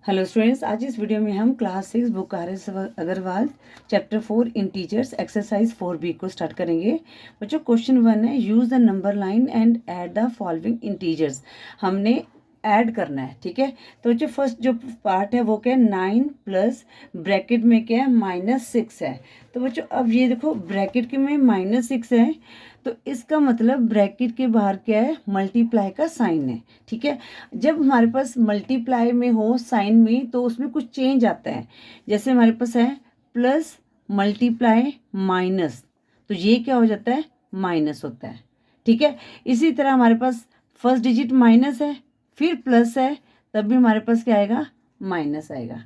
Hello students, आज इस video में हम class 6 book R S. Agarwal chapter 4 integers exercise 4B को स्टार्ट करेंगे। बच्चों, क्वेश्चन 1 है, use the number line and add the following integers. हमने ऐड करना है, ठीक है। तो बच्चों फर्स्ट जो पार्ट है वो क्या है, 9 प्लस ब्रैकेट में क्या है -6 है। तो बच्चों अब ये देखो, ब्रैकेट के में -6 है, तो इसका मतलब ब्रैकेट के बाहर क्या है, मल्टीप्लाई का साइन है, ठीक है। जब हमारे पास मल्टीप्लाई में हो साइन में, तो उसमें कुछ चेंज आता है। जैसे हमारे पास है प्लस मल्टीप्लाई माइनस, तो ये क्या हो जाता है, माइनस होता है, ठीक है। इसी तरह हमारे पास फर्स्ट डिजिट माइनस है, फिर प्लस है, तब भी हमारे पास क्या आएगा, माइनस आएगा।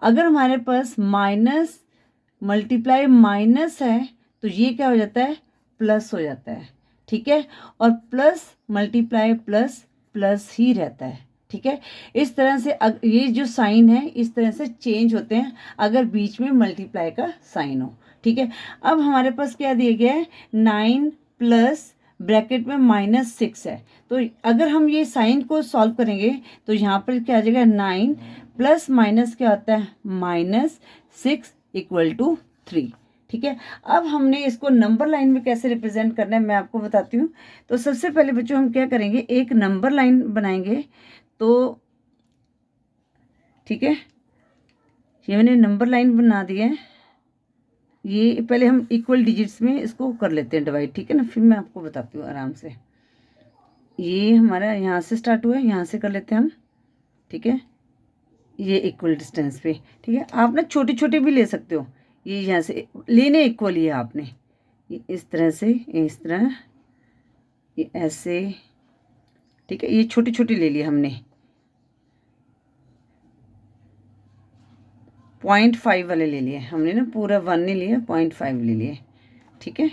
अगर हमारे पास माइनस मल्टीप्लाई माइनस है, तो ये क्या हो जाता है, प्लस हो जाता है, ठीक है। और प्लस मल्टीप्लाई प्लस प्लस ही रहता है, ठीक है। इस तरह से ये जो साइन है इस तरह से चेंज होते हैं अगर बीच में मल्टीप्लाई का साइन हो, ठीक है। अब हमारे पास क्या दिया गया है, 9 प्लस ब्रैकेट में -6 है। तो अगर हम ये साइन को सॉल्व करेंगे तो यहाँ पर क्या आ जाएगा, 9 प्लस माइनस क्या होता है, -6 = 3, ठीक है। अब हमने इसको नंबर लाइन में कैसे रिप्रेजेंट करना है मैं आपको बताती हूँ। तो सबसे पहले बच्चों हम क्या करेंगे, एक नंबर लाइन बनाएंगे। तो ठीक है, ये मैंने नंबर लाइन बना दी है। ये पहले हम इक्वल डिजिट्स में इसको कर लेते हैं डिवाइड, ठीक है ना, फिर मैं आपको बताती हूँ आराम से। ये हमारा यहाँ से स्टार्ट हुआ है, यहाँ से कर लेते हैं हम, ठीक है। ये इक्वल डिस्टेंस पे, ठीक है। आप ना छोटे छोटे भी ले सकते हो, ये यहाँ से लेने इक्वल ही है आपने, ये इस तरह से, इस तरह, ये ऐसे, ठीक है। ये छोटे छोटे ले लिए हमने, 0.5 वाले ले लिए हमने ना, पूरा 1 नहीं लिया, 0.5 ले लिए, ठीक है,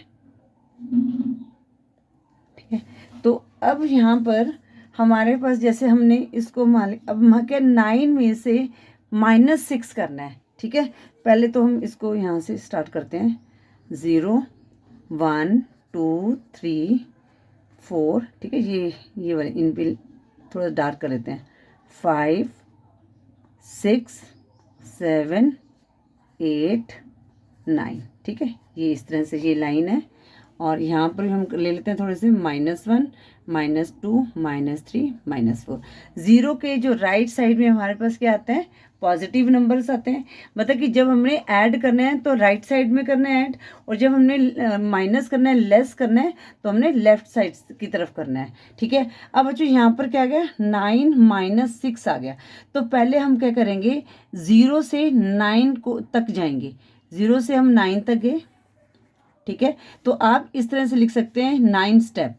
ठीक है। तो अब यहाँ पर हमारे पास जैसे हमने इसको अब हम क्या 9 में से -6 करना है, ठीक है। पहले तो हम इसको यहाँ से स्टार्ट करते हैं, 0 1 2 3 4, ठीक है। ये वाले इन पे थोड़ा डार्क कर लेते हैं, 5 6 7 8 9, ठीक है। ये इस तरह से ये लाइन है। और यहाँ पर हम ले लेते हैं थोड़े से -1 -2 -3 -4। ज़ीरो के जो राइट साइड में हमारे पास क्या आता है, पॉजिटिव नंबर्स आते हैं। मतलब कि जब हमने ऐड करना है तो राइट साइड में करना है ऐड, और जब हमने माइनस करना है, लेस करना है, तो हमने लेफ्ट साइड की तरफ करना है, ठीक है। अब बच्चों यहाँ पर क्या आ गया, 9 -6 आ गया। तो पहले हम क्या करेंगे, 0 से 9 को तक जाएंगे, 0 से हम 9 तक गए, ठीक है। तो आप इस तरह से लिख सकते हैं 9 स्टेप,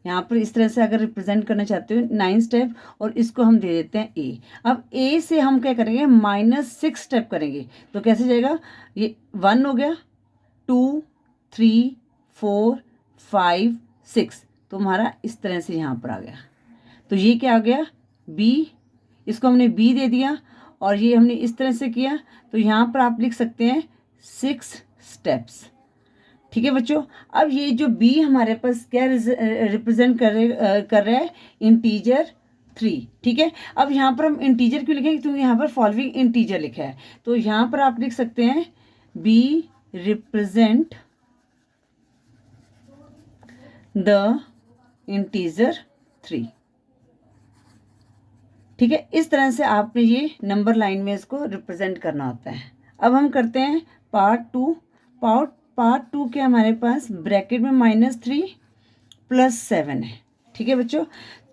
यहाँ पर इस तरह से अगर रिप्रेजेंट करना चाहते हो 9 स्टेप, और इसको हम दे देते हैं ए। अब ए से हम क्या करेंगे, -6 स्टेप करेंगे, तो कैसे जाएगा, ये 1 हो गया, 2 3 4 5 6, तो हमारा इस तरह से यहाँ पर आ गया। तो ये क्या आ गया, बी, इसको हमने बी दे दिया, और ये हमने इस तरह से किया, तो यहाँ पर आप लिख सकते हैं 6 स्टेप्स, ठीक है बच्चों। अब ये जो बी हमारे पास क्या रिप्रेजेंट कर रहा है, इंटीजर 3, ठीक है। अब यहाँ पर हम इंटीजर क्यों लिखेंगे, क्योंकि यहाँ पर फॉलोइंग इंटीजर लिखा है। तो यहाँ पर आप लिख सकते हैं बी रिप्रेजेंट द इंटीजर 3, ठीक है। इस तरह से आपने ये नंबर लाइन में इसको रिप्रेजेंट करना होता है। अब हम करते हैं पार्ट 2। पार्ट 2 के हमारे पास ब्रैकेट में -3 + 7 है, ठीक है बच्चों।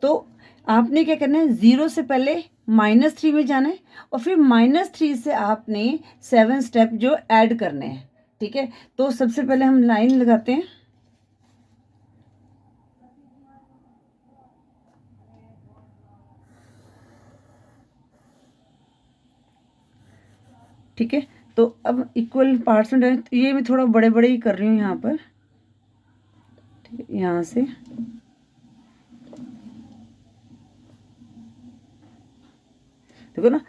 तो आपने क्या करना है, 0 से पहले -3 में जाना है, और फिर -3 से आपने 7 स्टेप जो ऐड करने हैं, ठीक है। तो सबसे पहले हम लाइन लगाते हैं, ठीक है। तो अब इक्वल पार्ट्स में ये मैं थोड़ा बड़े बड़े ही कर रही हूँ यहाँ पर, ठीक है। यहाँ से देखो ना,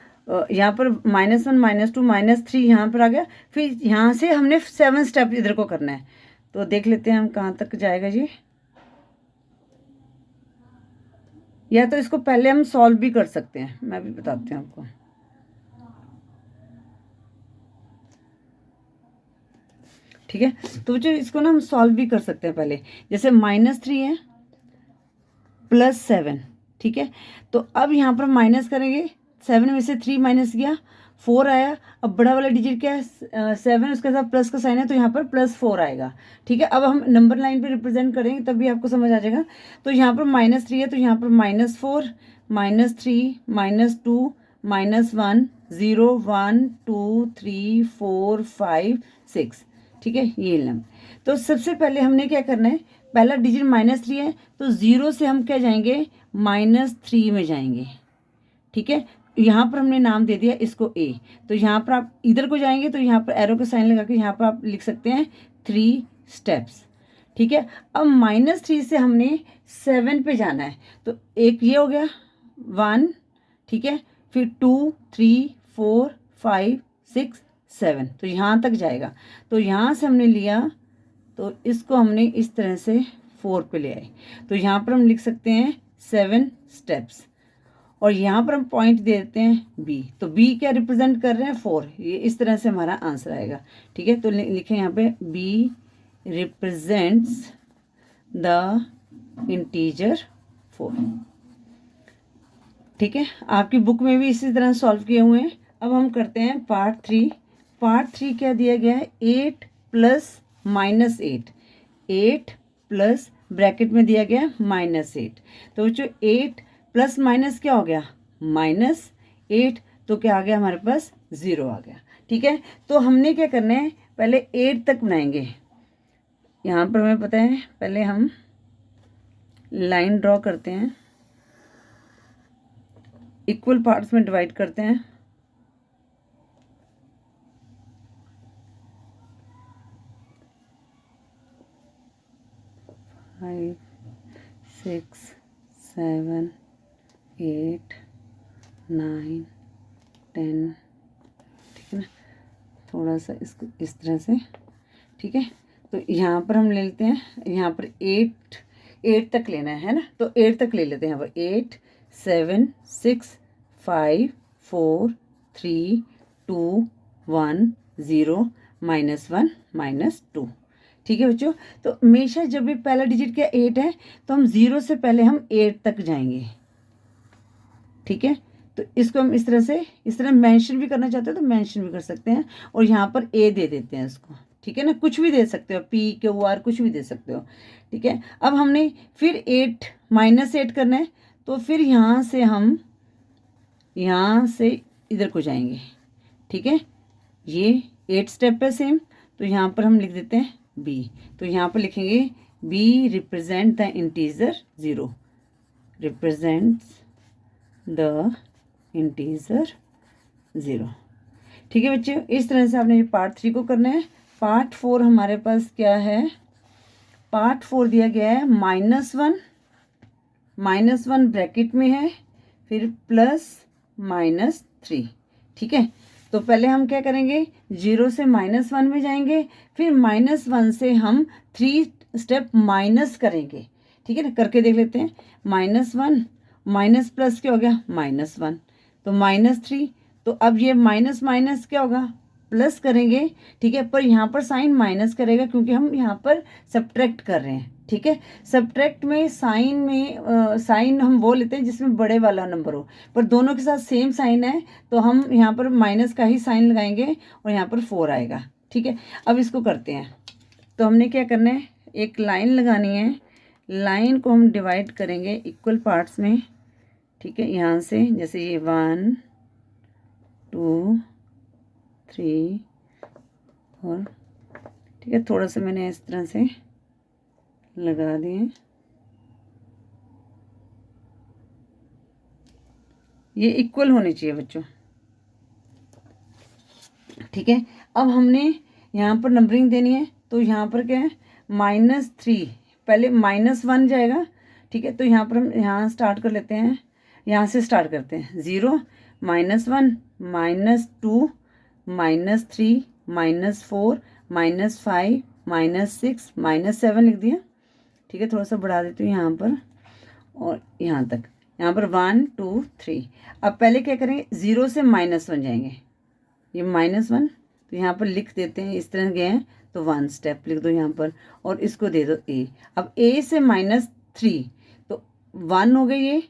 यहाँ पर -1 -2 -3 यहाँ पर आ गया, फिर यहाँ से हमने 7 स्टेप इधर को करना है। तो देख लेते हैं हम कहाँ तक जाएगा जी। या तो इसको पहले हम सॉल्व भी कर सकते हैं, मैं भी बताती हूँ आपको। ठीक है। तो बच्चों इसको ना हम सॉल्व भी कर सकते हैं। पहले जैसे -3 है +7, ठीक है। तो अब यहाँ पर माइनस करेंगे, 7 में से 3 माइनस किया 4 आया। अब बड़ा वाला डिजिट क्या है 7, उसके साथ प्लस का साइन है तो यहाँ पर +4 आएगा, ठीक है। अब हम नंबर लाइन पे रिप्रेजेंट करेंगे तब भी आपको समझ आ जाएगा। तो यहाँ पर -3 है तो यहाँ पर -4 -3 -2 -1 0 1 2 3 4 5 6, ठीक है। ये लें। तो सबसे पहले हमने क्या करना है, पहला डिजिट -3 है तो 0 से हम क्या जाएंगे -3 में जाएंगे, ठीक है। यहाँ पर हमने नाम दे दिया इसको ए। तो यहाँ पर आप इधर को जाएंगे तो यहाँ पर एरो का साइन लगा के यहाँ पर आप लिख सकते हैं 3 स्टेप्स, ठीक है। अब -3 से हमने 7 पे जाना है तो एक ये हो गया 1, ठीक है। फिर 2 3 4 5 6 7, तो यहाँ तक जाएगा। तो यहाँ से हमने लिया तो इसको हमने इस तरह से 4 पे ले आए। तो यहाँ पर हम लिख सकते हैं 7 स्टेप्स और यहाँ पर हम पॉइंट दे देते हैं बी। तो बी क्या रिप्रेजेंट कर रहे हैं 4, ये इस तरह से हमारा आंसर आएगा, ठीक है। तो लिखें यहाँ पे बी रिप्रेजेंट्स द इंटीजर 4, ठीक है। आपकी बुक में भी इसी तरह सॉल्व किए हुए हैं। अब हम करते हैं पार्ट 3। पार्ट 3 क्या दिया गया है 8 + -8, 8 प्लस ब्रैकेट में दिया गया -8। तो बच्चों 8 प्लस माइनस क्या हो गया -8, तो क्या आ गया हमारे पास 0 आ गया, ठीक है। तो हमने क्या करना है पहले 8 तक बनाएंगे। यहाँ पर हमें पता है पहले हम लाइन ड्रॉ करते हैं, इक्वल पार्ट्स में डिवाइड करते हैं। फाइव 6 7 8 9 10, ठीक है ना। थोड़ा सा इसको इस तरह से, ठीक है। तो यहाँ पर हम ले लेते हैं, यहाँ पर 8 तक लेना है ना। तो 8 तक ले लेते हैं यहाँ पर 8 7 6 5 4 3 2 1 0 -1 -2, ठीक है बच्चों। तो हमेशा जब भी पहला डिजिट क्या 8 है तो हम 0 से पहले हम 8 तक जाएंगे, ठीक है। तो इसको हम इस तरह मेंशन भी करना चाहते हो तो मेंशन भी कर सकते हैं और यहाँ पर ए दे देते हैं इसको, ठीक है ना। कुछ भी दे सकते हो PQR कुछ भी दे सकते हो, ठीक है। अब हमने फिर 8 -8 करना है तो फिर यहाँ से हम यहाँ से इधर को जाएंगे, ठीक है। ये 8 स्टेप है सेम। तो यहाँ पर हम लिख देते हैं बी। तो यहाँ पर लिखेंगे B represent the integer 0, represents the integer 0, ठीक है बच्चे। इस तरह से आपने ये पार्ट 3 को करना है। पार्ट 4 हमारे पास क्या है, पार्ट 4 दिया गया है -1 ब्रैकेट में है, फिर +-3, ठीक है। तो पहले हम क्या करेंगे 0 से -1 में जाएंगे, फिर -1 से हम 3 स्टेप माइनस करेंगे, ठीक है ना। करके देख लेते हैं -1 माइनस प्लस क्या हो गया -1, तो -3। तो अब ये माइनस माइनस क्या होगा प्लस करेंगे, ठीक है। पर यहाँ पर साइन माइनस करेगा क्योंकि हम यहाँ पर सब्ट्रैक्ट कर रहे हैं, ठीक है। सब्ट्रैक्ट में साइन हम वो लेते हैं जिसमें बड़े वाला नंबर हो, पर दोनों के साथ सेम साइन है तो हम यहाँ पर माइनस का ही साइन लगाएंगे और यहाँ पर 4 आएगा, ठीक है। अब इसको करते हैं। तो हमने क्या करना है एक लाइन लगानी है, लाइन को हम डिवाइड करेंगे इक्वल पार्ट्स में, ठीक है। यहाँ से जैसे ये 1 2 3 और, ठीक है। थोड़ा सा मैंने इस तरह से लगा दिए, ये इक्वल होने चाहिए बच्चों, ठीक है। अब हमने यहाँ पर नंबरिंग देनी है तो यहाँ पर क्या है -3, पहले -1 जाएगा, ठीक है। तो यहाँ पर हम यहाँ स्टार्ट कर लेते हैं, यहाँ से स्टार्ट करते हैं 0 -1 -2 -3 -4 -5 -6 -7 लिख दिया, ठीक है। थोड़ा सा बढ़ा देती हूँ यहाँ पर और यहाँ तक, यहाँ पर 1 2 3। अब पहले क्या करेंगे 0 से -1 जाएंगे, ये -1 तो यहाँ पर लिख देते हैं, इस तरह गए हैं तो 1 स्टेप लिख दो यहाँ पर और इसको दे दो ए। अब ए से -3 तो 1 हो गए, ये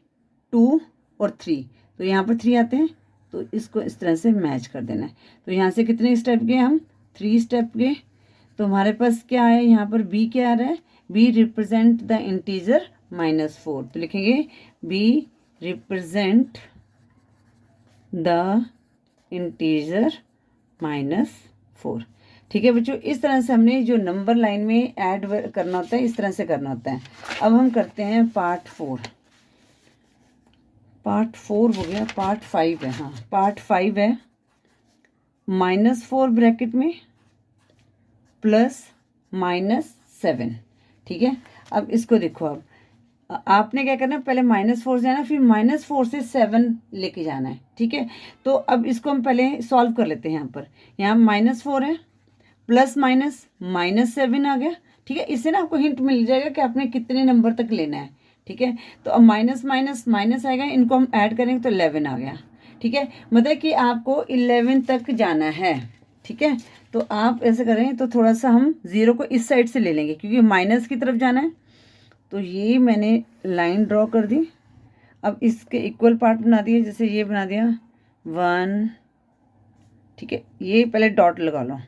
2 और 3, तो यहाँ पर 3 आते हैं, तो इसको इस तरह से मैच कर देना है। तो यहाँ से कितने स्टेप गए हम, 3 स्टेप गए। तो हमारे पास क्या है यहाँ पर, बी क्या आ रहा है, बी रिप्रेजेंट द इंटीजर -4, तो लिखेंगे बी रिप्रेजेंट द इंटीजर -4। ठीक है बच्चों, इस तरह से हमने जो नंबर लाइन में ऐड करना होता है इस तरह से करना होता है। अब हम करते हैं पार्ट 4। पार्ट 4 हो गया, पार्ट 5 है, हाँ पार्ट 5 है। -4 ब्रैकेट में +-7। ठीक है, अब इसको देखो, अब आपने क्या करना है, पहले -4 से जाना, फिर -4 से 7 लेके जाना है। ठीक है, तो अब इसको हम पहले सॉल्व कर लेते हैं। यहाँ पर यहाँ -4 है, प्लस माइनस -7 आ गया। ठीक है, इससे ना आपको हिंट मिल जाएगा कि आपने कितने नंबर तक लेना है। ठीक है, तो अब माइनस माइनस माइनस आएगा, इनको हम ऐड करेंगे तो 11 आ गया। ठीक है, मतलब कि आपको 11 तक जाना है। ठीक है, तो आप ऐसे करें तो थोड़ा सा हम 0 को इस साइड से ले लेंगे क्योंकि माइनस की तरफ जाना है। तो ये मैंने लाइन ड्रॉ कर दी। अब इसके इक्वल पार्ट बना दिए, जैसे ये बना दिया 1। ठीक है, ये पहले डॉट लगा लो।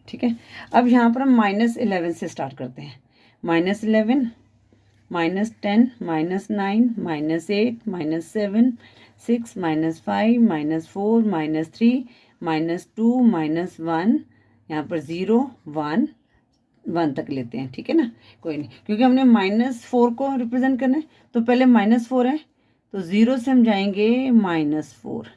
ठीक है, अब यहाँ पर हम -11 से स्टार्ट करते हैं। -11, -10, -9, -8, -7, 6, -5, -4, -3, -2, -1, यहाँ पर 0, 1, 1 तक लेते हैं। ठीक है ना, कोई नहीं, क्योंकि हमने -4 को रिप्रेजेंट करना है, तो पहले -4 है, तो 0 से हम जाएंगे -4।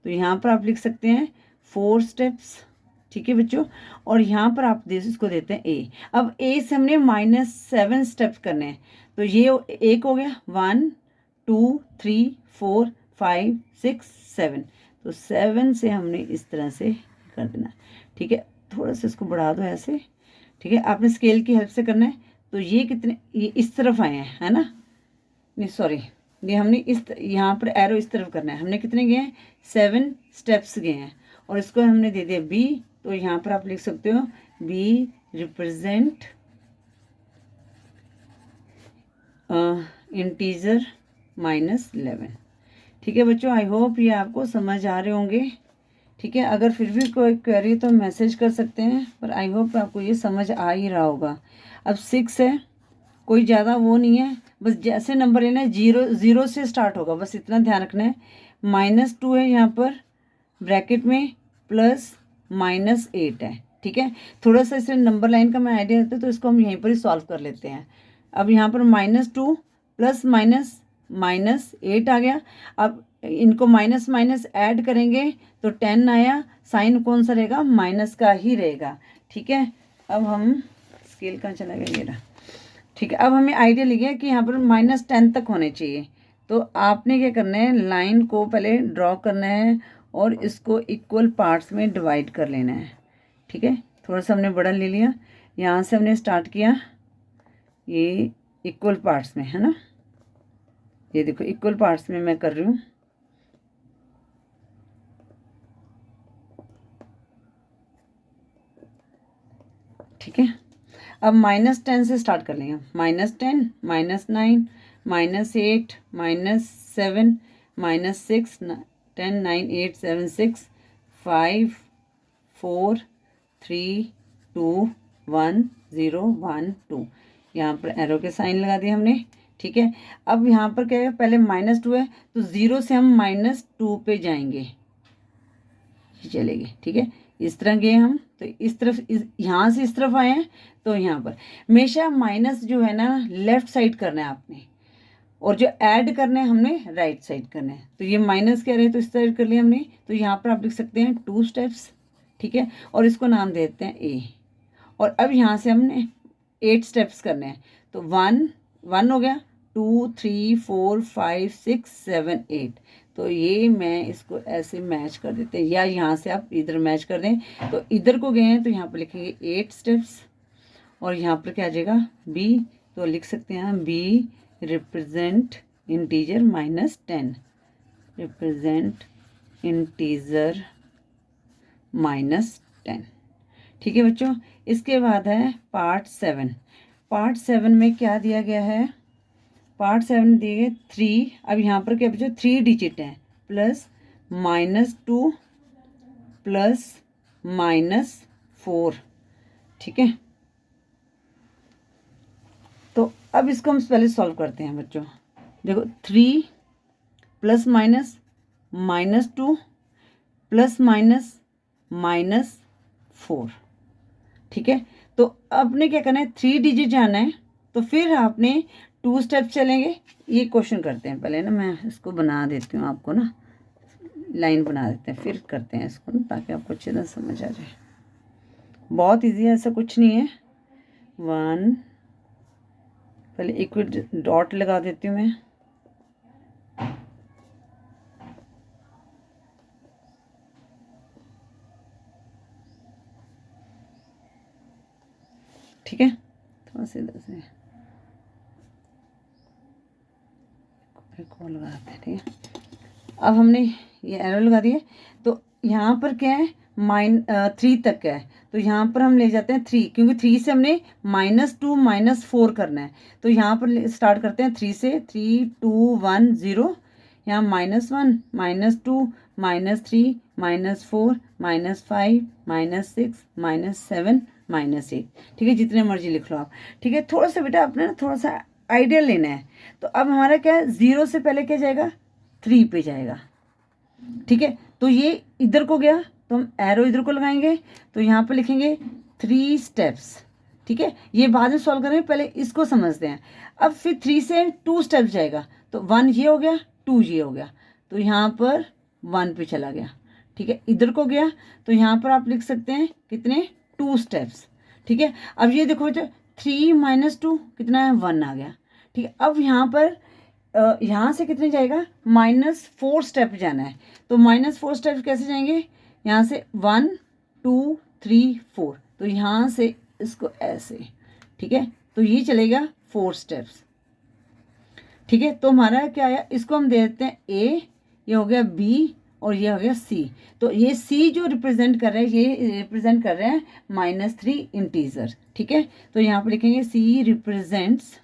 तो यहाँ पर आप लिख सकते हैं 4 स्टेप्स। ठीक है बच्चों, और यहाँ पर आप इसको देते हैं ए। अब ए से हमने -7 स्टेप्स करने हैं, तो ये एक हो गया, 1 2 3 4 5 6 7, तो 7 से हमने इस तरह से कर देना। ठीक है, थोड़ा सा इसको बढ़ा दो ऐसे। ठीक है, आपने स्केल की हेल्प से करना है। तो ये कितने, ये इस तरफ आए हैं, है ना, नहीं सॉरी, ये हमने यहाँ पर एरो इस तरफ करना है। हमने कितने गए हैं, 7 स्टेप्स गए हैं, और इसको हमने दे दिया बी। तो यहाँ पर आप लिख सकते हो बी रिप्रेजेंट इंटीजर -11। ठीक है बच्चों, आई होप ये आपको समझ आ रहे होंगे। ठीक है, अगर फिर भी कोई क्वेरी तो मैसेज कर सकते हैं, पर आई होप आपको ये समझ आ ही रहा होगा। अब 6 है, कोई ज़्यादा वो नहीं है, बस जैसे नंबर लेना है 0 से स्टार्ट होगा, बस इतना ध्यान रखना है। -2 है यहाँ पर ब्रैकेट में, +-8 है। ठीक है, थोड़ा सा इसे नंबर लाइन का मैं आइडिया देता हूँ, तो इसको हम यहीं पर ही सॉल्व कर लेते हैं। अब यहाँ पर -2 +-8 आ गया। अब इनको माइनस माइनस ऐड करेंगे तो 10 आया, साइन कौन सा रहेगा, माइनस का ही रहेगा। ठीक है, अब हम स्केल कहाँ चला गया, ये रहा। ठीक है, अब हमें आइडिया लग गया कि यहाँ पर -10 तक होने चाहिए। तो आपने क्या करना है, लाइन को पहले ड्रॉ करना है और इसको इक्वल पार्ट्स में डिवाइड कर लेना है। ठीक है, थोड़ा सा हमने बड़ा ले लिया, यहाँ से हमने स्टार्ट किया, ये इक्वल पार्ट्स में है ना, ये देखो इक्वल पार्ट्स में मैं कर रही हूँ। ठीक है, अब -10 से स्टार्ट कर लेंगे। -10, -9, -8, -7, -6, 10, 9, 8, 7, 6, 5, 4, 3, 2, 1, 0, 1, 2, यहाँ पर एरो के साइन लगा दिए हमने। ठीक है, अब यहाँ पर क्या है, पहले -2 है, तो 0 से हम -2 पे जाएंगे, चलेगी। ठीक है, इस तरह गए हम, तो इस तरफ यहाँ से इस तरफ आए हैं, तो यहाँ पर हमेशा माइनस जो है ना लेफ्ट साइड करना है आपने, और जो ऐड करना है हमने राइट साइड करना है। तो ये माइनस कह रहे हैं तो इस साइड कर लिया हमने, तो यहाँ पर आप लिख सकते हैं 2 स्टेप्स। ठीक है, और इसको नाम देते हैं ए। और अब यहाँ से हमने 8 स्टेप्स करने हैं, तो 1 हो गया, 2 3 4 5 6 7 8। तो ये मैं इसको ऐसे मैच कर देते हैं, या यहाँ से आप इधर मैच कर दें, तो इधर को गए हैं तो यहाँ पर लिखेंगे 8 स्टेप्स, और यहाँ पर क्या आ जाएगा b, तो लिख सकते हैं b represent integer -10, represent integer -10। ठीक है बच्चों, इसके बाद है पार्ट 7। पार्ट 7 में क्या दिया गया है, पार्ट 7 दिए गए 3। अब यहाँ पर क्या बच्चों 3 डिजिट हैं, +-2 +-4। ठीक है, तो अब इसको हम पहले सॉल्व करते हैं बच्चों। देखो 3 +- -2 +-4। ठीक है, तो आपने क्या करना है, 3 डिजिट जाना है, तो फिर आपने 2 स्टेप चलेंगे। ये क्वेश्चन करते हैं पहले ना, मैं इसको बना देती हूँ आपको ना, लाइन बना देते हैं, फिर करते हैं इसको ना, ताकि आपको अच्छी तरह समझ आ जाए। बहुत इजी है, ऐसा कुछ नहीं है। 1, पहले एक डॉट लगा देती हूँ मैं। ठीक है, थोड़ा सा इधर से कॉल लगाते हैं। ठीक है, अब हमने ये एरो लगा दिए, तो यहाँ पर क्या है, 3 तक है, तो यहाँ पर हम ले जाते हैं 3, क्योंकि 3 से हमने -2 -4 करना है। तो यहाँ पर स्टार्ट करते हैं 3 से, 3 2 1 0, यहाँ -1 -2 -3 -4 -5 -6 -7 -8। ठीक है, जितने मर्जी लिख लो आप। ठीक है, थोड़ा सा बेटा अपने ना थोड़ा सा आइडिया लेना है। तो अब हमारा क्या है, 0 से पहले क्या जाएगा, 3 पे जाएगा। ठीक है, तो ये इधर को गया, तो हम एरो इधर को लगाएंगे, तो यहाँ पे लिखेंगे 3 स्टेप्स। ठीक है, ये बाद में सॉल्व करेंगे, पहले इसको समझते हैं। अब फिर 3 से 2 स्टेप्स जाएगा, तो 1 ये हो गया, 2 ये हो गया, तो यहाँ पर 1 पे चला गया। ठीक है, इधर को गया, तो यहाँ पर आप लिख सकते हैं कितने, 2 स्टेप्स। ठीक है, अब ये देखो बच्चों 3 -2 कितना है, 1 आ गया। ठीक है, अब यहाँ पर यहाँ से कितने जाएगा, -4 स्टेप जाना है, तो -4 स्टेप कैसे जाएंगे, यहाँ से 1 2 3 4, तो यहाँ से इसको ऐसे। ठीक है, तो ये चलेगा 4 स्टेप्स। ठीक है, तो हमारा क्या आया, इसको हम दे देते हैं ए, ये हो गया बी, और ये हो गया सी। तो ये सी जो रिप्रेजेंट कर रहे हैं, ये रिप्रेजेंट कर रहे हैं -3 इंटीजर। ठीक है, तो यहाँ पर लिखेंगे सी रिप्रेजेंट्स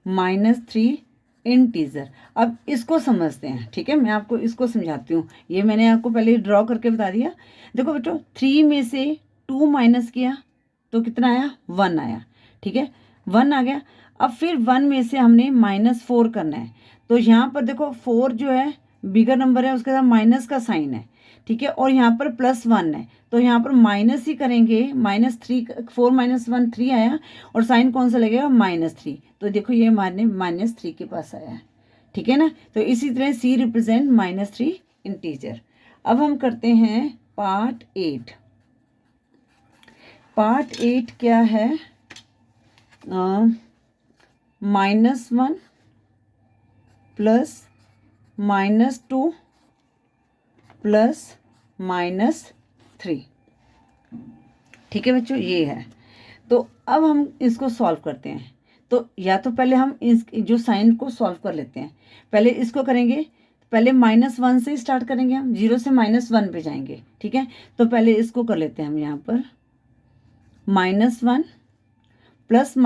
-3 इंटीजर। अब इसको समझते हैं। ठीक है, मैं आपको इसको समझाती हूँ, ये मैंने आपको पहले ड्रॉ करके बता दिया। देखो बेटो 3 में से 2 माइनस किया तो कितना आया, 1 आया। ठीक है, 1 आ गया। अब फिर 1 में से हमने -4 करना है, तो यहाँ पर देखो 4 जो है बिगर नंबर है, उसके साथ माइनस का साइन है। ठीक है, और यहाँ पर +1 है, तो यहाँ पर माइनस ही करेंगे, -3 4 -1 3 आया, और साइन कौन सा लगेगा, -3। तो देखो ये हमारे -3 के पास आया है। ठीक है ना, तो इसी तरह सी रिप्रेजेंट -3 इंटीजर। अब हम करते हैं पार्ट 8। पार्ट 8 क्या है, -1 +-2 +-3। ठीक है बच्चों, ये है। तो अब हम इसको सॉल्व करते हैं। तो या तो पहले हम इस जो साइन को सॉल्व कर लेते हैं, पहले इसको करेंगे। पहले -1 से ही स्टार्ट करेंगे, हम 0 से -1 पे जाएंगे। ठीक है, तो पहले इसको कर लेते हैं हम, यहाँ पर -1 +-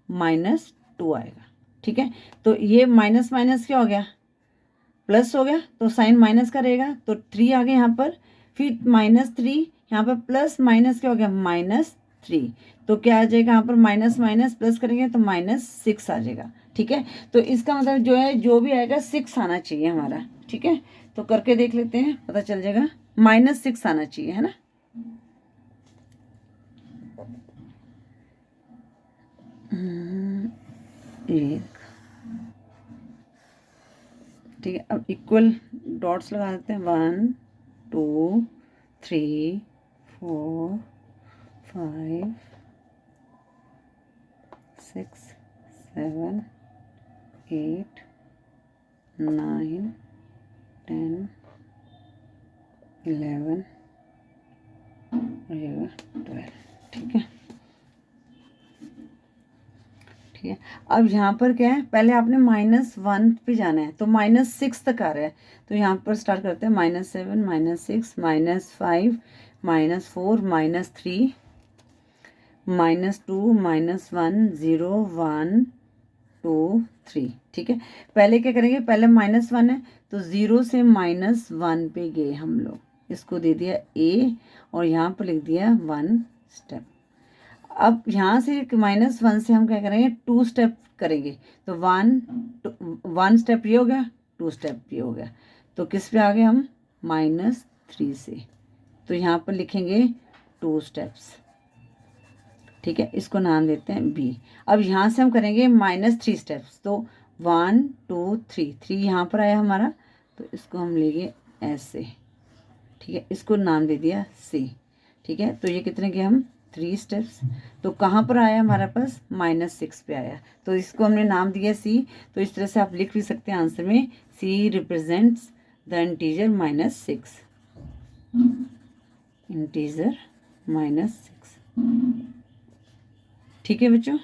-2 आएगा। ठीक है, तो ये माइनस माइनस क्या हो गया, प्लस हो गया, तो साइन माइनस का रहेगा, तो 3 आ गया यहाँ पर। फिर -3, यहाँ पर प्लस माइनस क्या हो गया, -3, तो क्या आ जाएगा यहाँ पर, माइनस माइनस प्लस करेंगे तो -6 आ जाएगा। ठीक है, तो इसका मतलब जो है, जो भी आएगा 6 आना चाहिए हमारा। ठीक है, तो करके देख लेते हैं, पता चल जाएगा, -6 आना चाहिए, है ना। एक, ठीक है, अब इक्वल डॉट्स लगा देते हैं, 1 2 3 4 5 6 7 8 9 10 11 रहेगा 12, ठीक है। ठीक है, अब यहाँ पर क्या है, पहले आपने -1 पे जाना है, तो -6 तक आ रहा है, तो यहाँ पर स्टार्ट करते हैं -7 -6 -5 -4 -3 -2 -1 0 1 2 3, ठीक है। पहले क्या करेंगे, पहले -1 है तो 0 से -1 पे गए हम लोग, इसको दे दिया A और यहाँ पर लिख दिया 1 स्टेप। अब यहाँ से -1 से हम क्या करेंगे, 2 स्टेप करेंगे, तो 1 स्टेप ये हो गया, 2 स्टेप ये हो गया, तो किस पे आ गए हम, -3 से, तो यहाँ पर लिखेंगे 2 स्टेप्स, ठीक है। इसको नाम देते हैं B। अब यहाँ से हम करेंगे -3 स्टेप्स, तो 1 2 3, 3 यहाँ पर आया हमारा, तो इसको हम लेंगे ऐसे, ठीक है, इसको नाम दे दिया C, ठीक है। तो ये कितने के हम 3 स्टेप्स, तो कहाँ पर आया हमारे पास, -6 पे आया, तो इसको हमने नाम दिया C। तो इस तरह से आप लिख भी सकते हैं आंसर में, C represents the integer -6, integer -6, ठीक है बच्चों।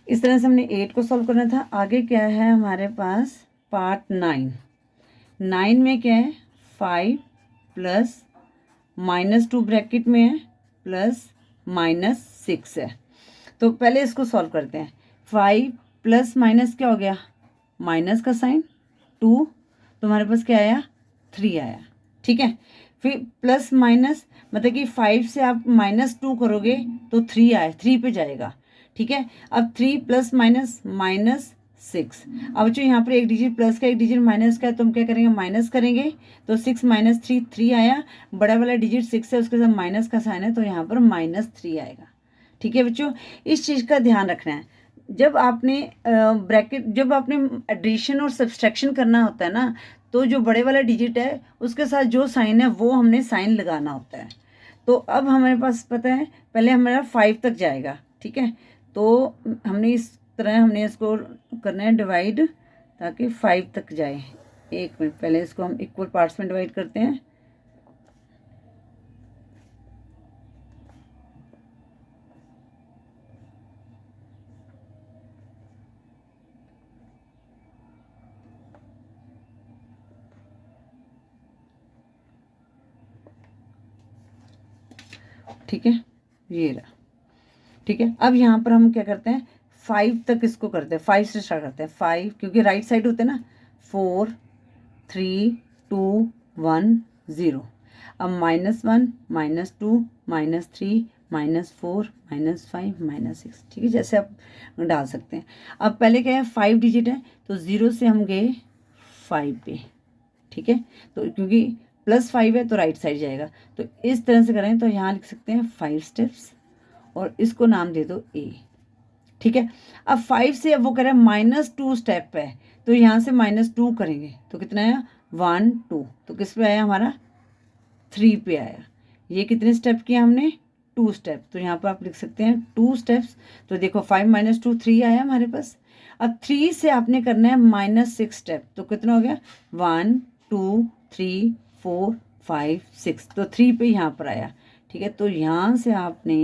इस तरह से हमने 8 को सॉल्व करना था। आगे क्या है हमारे पास, पार्ट 9 में क्या है, 5 प्लस -2 ब्रैकेट में है प्लस -6 है, तो पहले इसको सॉल्व करते हैं। 5 प्लस माइनस क्या हो गया, माइनस का साइन, 2, तो हमारे पास क्या आया, 3 आया, ठीक है। फिर प्लस माइनस मतलब कि 5 से आप -2 करोगे तो 3 आए, 3 पे जाएगा, ठीक है। अब 3 प्लस माइनस -6, अब जो यहाँ पर एक डिजिट प्लस का एक डिजिट माइनस का है, तो हम क्या करेंगे, माइनस करेंगे, तो 6 -3 3 आया, बड़ा वाला डिजिट 6 है, उसके साथ माइनस का साइन है, तो यहाँ पर -3 आएगा, ठीक है बच्चों। इस चीज़ का ध्यान रखना है, जब आपने जब आपने एडिशन और सब्सट्रैक्शन करना होता है ना, तो जो बड़े वाला डिजिट है उसके साथ जो साइन है वो हमने साइन लगाना होता है। तो अब हमारे पास पता है, पहले हमारा 5 तक जाएगा, ठीक है, तो हमने इस तरह हमने इसको करना है डिवाइड, ताकि 5 तक जाए। एक मिनट, पहले इसको हम इक्वल पार्ट्स में डिवाइड करते हैं। ठीक है, ये रहा, ठीक है। अब यहाँ पर हम क्या करते हैं, 5 तक इसको करते हैं, 5 से स्टार्ट करते हैं, 5 क्योंकि राइट साइड होते हैं ना, 4 3 2 1 0, अब -1 -2 -3 -4 -5 -6, ठीक है, जैसे आप डाल सकते हैं। अब पहले क्या है, 5 डिजिट है, तो 0 से हम गए 5 पे, ठीक है, तो क्योंकि +5 है तो राइट साइड जाएगा, तो इस तरह से करें, तो यहाँ लिख सकते हैं 5 स्टेप्स और इसको नाम दे दो A, ठीक है। अब 5 से अब वो कह रहा है -2 स्टेप है, तो यहाँ से -2 करेंगे, तो कितना आया, 1 2, तो किस पे आया हमारा, 3 पे आया। ये कितने स्टेप किया हमने, 2 स्टेप, तो यहाँ पर आप लिख सकते हैं 2 स्टेप्स। तो देखो 5 -2 3 आया हमारे पास। अब 3 से आपने करना है -6 स्टेप, तो कितना हो गया, 1 2 3 4 5 6, तो 3 पे यहाँ पर आया, ठीक है। तो यहाँ से आपने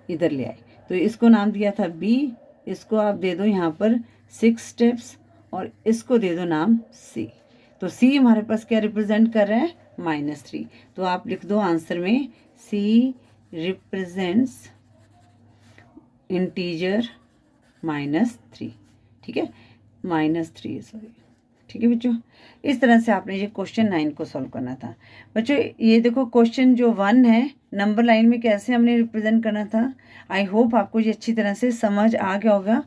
इधर ले आए, तो इसको नाम दिया था B, इसको आप दे दो यहाँ पर 6 स्टेप्स और इसको दे दो नाम C। तो C हमारे पास क्या रिप्रेजेंट कर रहा है, -3, तो आप लिख दो आंसर में C रिप्रेजेंट्स इंटीजर -3, ठीक है, -3 सॉरी, ठीक है बच्चों। इस तरह से आपने ये क्वेश्चन 9 को सॉल्व करना था बच्चों। ये देखो क्वेश्चन जो 1 है, नंबर लाइन में कैसे हमने रिप्रेजेंट करना था। आई होप आपको ये अच्छी तरह से समझ आ गया होगा।